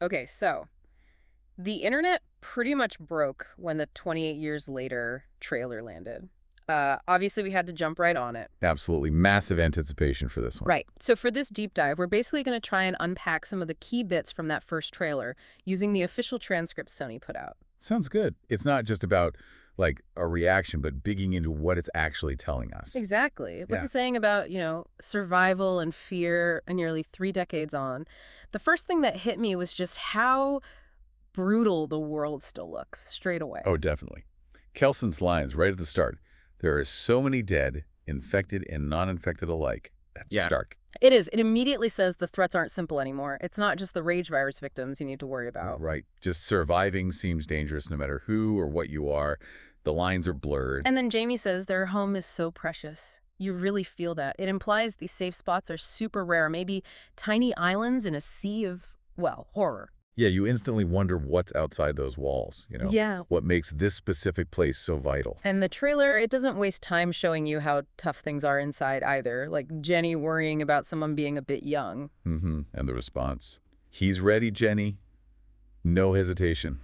Okay, so the internet pretty much broke when the 28 years later trailer landed. Obviously, we had to jump right on it. Absolutely massive anticipation for this one. Right. So for this deep dive, we're basically going to try and unpack some of the key bits from that first trailer using the official transcript Sony put out. Sounds good. It's not just about, like, a reaction, but digging into what it's actually telling us. Exactly. What's Yeah. it saying about, survival and fear nearly 3 decades on? The first thing that hit me was just how brutal the world still looks straight away. Oh, definitely. Kelson's lines right at the start. There are so many dead, infected and non-infected alike. That's Yeah. stark. It is. It immediately says the threats aren't simple anymore. It's not just the rage virus victims you need to worry about. Right. Just surviving seems dangerous no matter who or what you are. The lines are blurred. And then Jamie says their home is so precious. You really feel that. It implies these safe spots are super rare, maybe tiny islands in a sea of, well, horror. Yeah, you instantly wonder what's outside those walls. Yeah. What makes this specific place so vital. And the trailer, it doesn't waste time showing you how tough things are inside either, like Jenny worrying about someone being a bit young. And the response. He's ready, Jenny. No hesitation.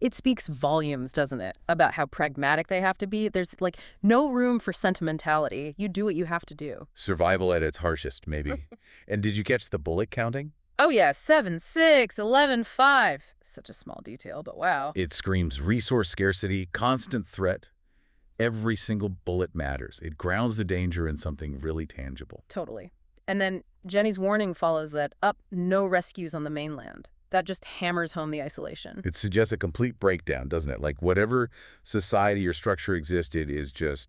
It speaks volumes, doesn't it, about how pragmatic they have to be. There's like no room for sentimentality. You do what you have to do. Survival at its harshest, maybe. And did you catch the bullet counting? Oh yeah, 7, 6, 11, 5. Such a small detail, but wow. It screams resource scarcity, constant threat. Every single bullet matters. It grounds the danger in something really tangible. Totally. And then Jenny's warning follows that no rescues on the mainland. That just hammers home the isolation. It suggests a complete breakdown, doesn't it? Like whatever society or structure existed is just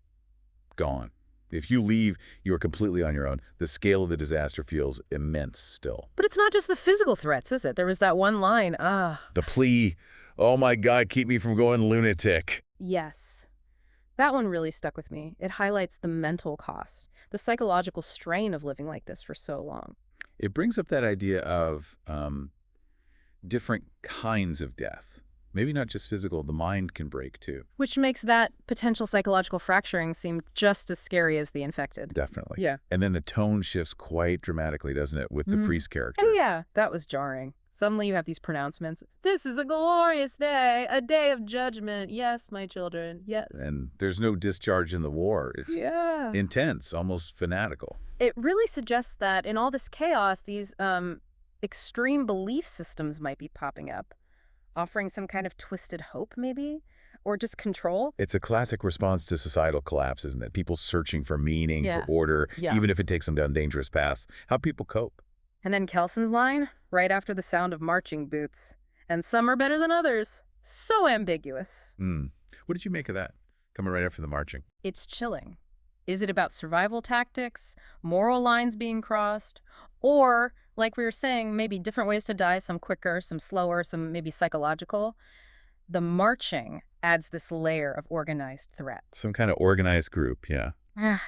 gone. If you leave, you are completely on your own. The scale of the disaster feels immense still. But it's not just the physical threats, is it? There was that one line, The plea, oh my God, keep me from going lunatic. yes. That one really stuck with me. It highlights the mental cost, the psychological strain of living like this for so long. It brings up that idea of different kinds of death. Maybe not just physical, the mind can break too. Which makes that potential psychological fracturing seem just as scary as the infected. Definitely. Yeah. And then the tone shifts quite dramatically, doesn't it, with the priest character. Oh, yeah. That was jarring. Suddenly you have these pronouncements. This is a glorious day, a day of judgment. Yes, my children, yes. And there's no discharge in the war. It's Yeah. intense, almost fanatical. It really suggests that in all this chaos, these extreme belief systems might be popping up, offering some kind of twisted hope, maybe? Or just control? It's a classic response to societal collapse, isn't it? People searching for meaning, Yeah. for order, Yeah. even if it takes them down dangerous paths. How people cope. And then Kelson's line, right after the sound of marching boots. And some are better than others. So ambiguous. What did you make of that? Coming right after the marching. It's chilling. Is it about survival tactics, moral lines being crossed, or, like we were saying, maybe different ways to die, some quicker, some slower, some maybe psychological? The marching adds this layer of organized threat. Some kind of organized group, yeah.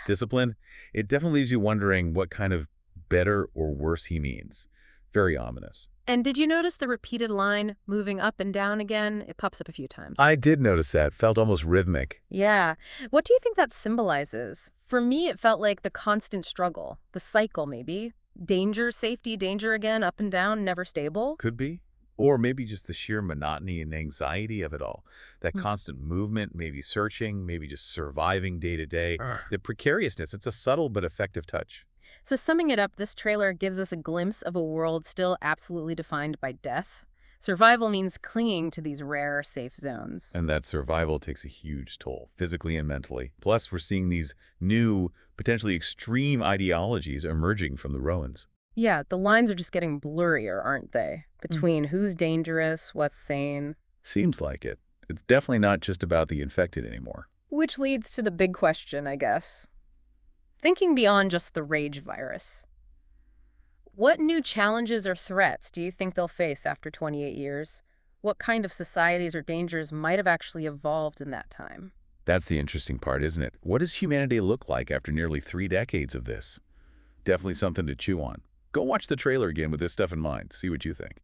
Discipline. It definitely leaves you wondering what kind of better or worse he means. Very ominous. And did you notice the repeated line moving up and down again? It pops up a few times. I did notice that. Felt almost rhythmic. Yeah. What do you think that symbolizes? For me, it felt like the constant struggle, the cycle maybe. Danger, safety, danger again, up and down, never stable. Could be. Or maybe just the sheer monotony and anxiety of it all. That constant movement, maybe searching, maybe just surviving day to day. The precariousness, it's a subtle but effective touch. So summing it up, this trailer gives us a glimpse of a world still absolutely defined by death. Survival means clinging to these rare, safe zones. And that survival takes a huge toll, physically and mentally. Plus, we're seeing these new, potentially extreme ideologies emerging from the ruins. Yeah, the lines are just getting blurrier, aren't they? Between who's dangerous, what's sane. Seems like it. It's definitely not just about the infected anymore. Which leads to the big question, I guess. Thinking beyond just the rage virus, what new challenges or threats do you think they'll face after 28 years? What kind of societies or dangers might have actually evolved in that time? That's the interesting part, isn't it? What does humanity look like after nearly 3 decades of this? Definitely something to chew on. Go watch the trailer again with this stuff in mind. See what you think.